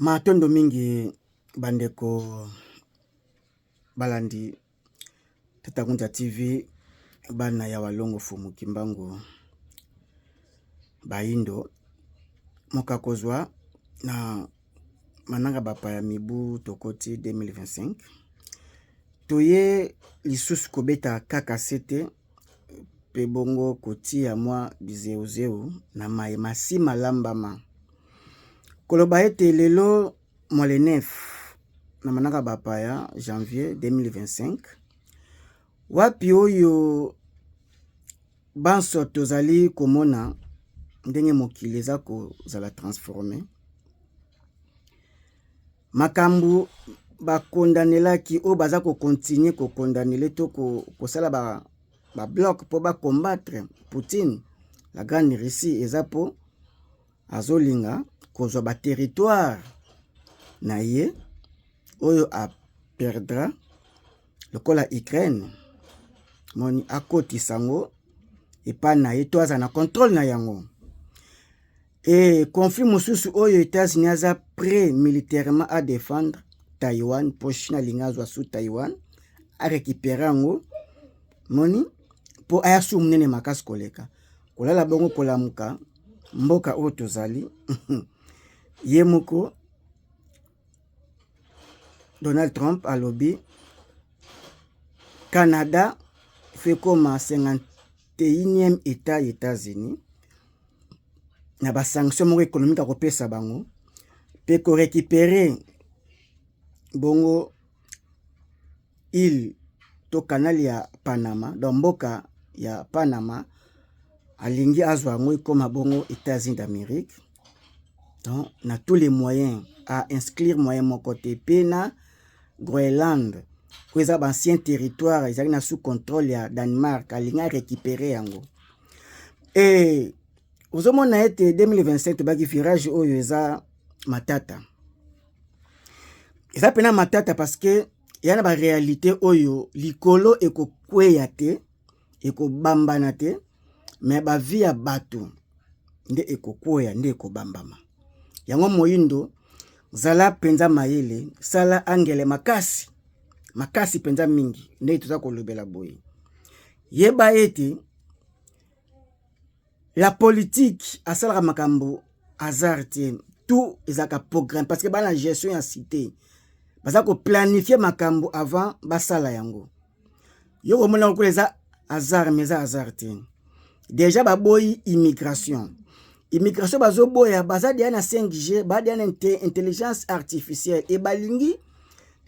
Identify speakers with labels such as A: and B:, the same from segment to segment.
A: Matondo mingi bandeko balandi Tatakunja TV bana ya walongo fumu kimbangu baindo mokakozwa na mananga bapa ya mibu tokoti 2025 toye lisusu kobeta kaka sete pe bongo koti ya mwa bizeuzeu na maye masima lambama koloba ete lelo mwale 9 na mananga bapa ya janvier 2025 wapi oyo banso tozali komona ndenge mokili eza kozala transformé makambu bakondanelaki oyo baza kokontinue kokondanele to kosala ba bloc po bakombattre Poutine la grande Russie eza po azolinga kozwa ba territoire na ye oyo a perdra lokola Ukraine moni akotisa ngo epa na ye to aza na contrôle na yango. Et conflit mosusu oyo États-Unis aza prêt militairement à défendre Taïwan pour China linga zwa sous Taïwan a récupérer yango moni po aya su munene makasi koleka kolala bongo kolamuka mboka oyo tozali ye moko Donald Trump alobi Canada fait comme 51e état États-Unis na ba sanction moko économique a kopesa bango pe ko récupérer bongo il to canal ya Panama dans mboka ya Panama alingi azwa ngo comme bongo États-Unis d'Amérique. Donc na tous les moyens à inscrire moyen mon côté pena Groenland ko eza ancien territoire ezali na sous contrôle ya Danemark alinga récupérer yango. Et ozomona ete 2027 baki virage oyo eza matata. Eza pena matata parce que yana ba réalité oyo likolo eko kweya te eko bambana te mais ba vie ya bato nde eko kweya nde eko bambama. Yango moyindo zala penza mayele sala angele makasi penza mingi nde tuza kolobela boye. Yeba ete la politique asala makambo hasard tout ezaka programme parce que bana gestion ya cité baza ko planifier makambo avant basala yango. Yo komona ko eza hasard mais hasard déjà baboyi immigration bazo boya baza dia na 5G ba dia na intelligence artificielle et balingi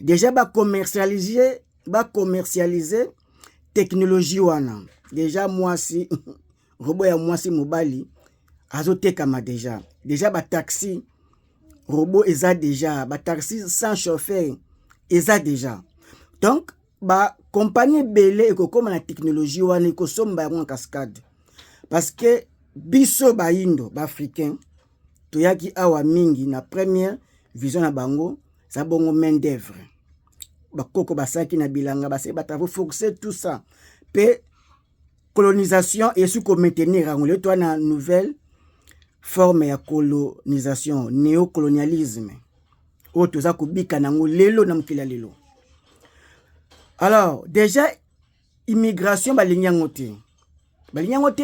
A: déjà ba commercialiser technologie wana déjà moi si robot ya mwasi mobali azotekama déjà ba taxi robot eza déjà ba taxi sans chauffeur eza déjà. Donc ba compagnie belé ekokoma na technologie wana ekosomba yango en cascade parce que biso baindo ba africain toyaki awa mingi na première vision na bango za bongo main d'œuvre bakoko basaki na bilanga base batavo forcer tout ça pe colonisation et sous ko maintenir yango le toi na nouvelle forme ya colonisation néocolonialisme o toza kubika nango lelo na mukila lelo. Alors déjà immigration balinyango te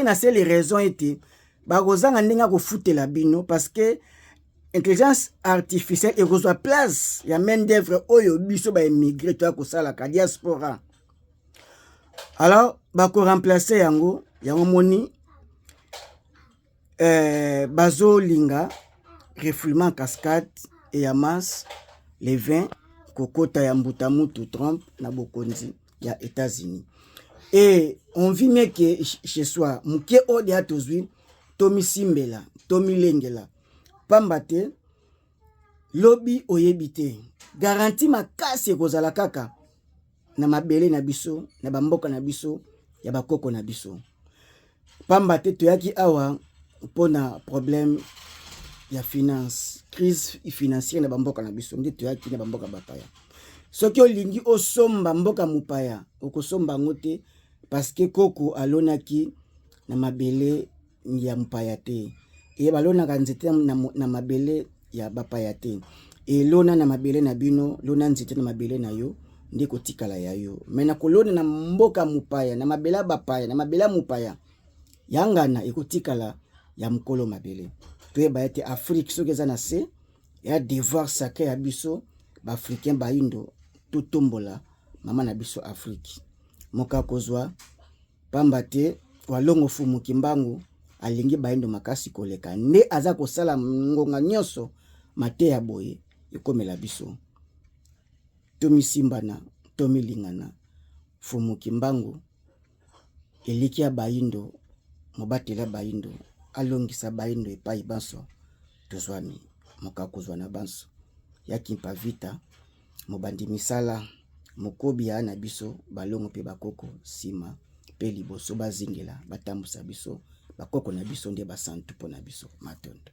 A: na c'est les raisons étaient bakozanga ndenga ko futela bino parce que intelligence artificielle et reçoit place ya main d'œuvre oyo biso ba émigrer to ko sala ka diaspora. Alors bako remplacer yango moni bazo linga refoulement cascade et ya masse les 20 kokota ya mbutamutu Trump na bokonzi ya États-Unis. Et on vit mieux que chez soi muke ode atozwi tomi simbela tomi lengela pambate lobi oyebite garantie makasi kozala kaka na mabele na biso na bamboka na biso ya bakoko na biso pambate toyaki awa pona problème ya finance crise financière na bamboka na biso nde toyaki na bamboka bapaya soki olingi osomba mboka mupaya okosomba ngote parce que koko alonaki na mabele ya mupaya te e balonaka nzete na mabele ya bapaya te. Elona na mabele na bino, lona nzete na mabele na yo, nde kotikala ya yo. Mena kolona na mboka mupaya, na mabela bapaya, na mabela mupaya, yangana ekotikala ya mukolo mabele. Toyeba ete Afrique soki eza na se, ya devoir sacré ya biso, ba africain ba indo, totombola mama na biso Afrique. Moka kozwa, pamba te, walongo fumu kimbangu, alingi ba indo makasi koleka. Nde aza kosala ngonga nyonso, mate ya boye, ekomela biso. Tomi simbana, tomi lingana, fumu kimbangu, eliki ya ba indo, mobatela ba indo, alongisa ba indo epai banso, tozwami, moka kozwa na banso. Yaki mpa vita, mobandi misala, mokobi ya na biso, balongo pe bakoko, sima, pe liboso bazingela, batambusa biso, bakoko na biso nde basantu po na biso, matondo.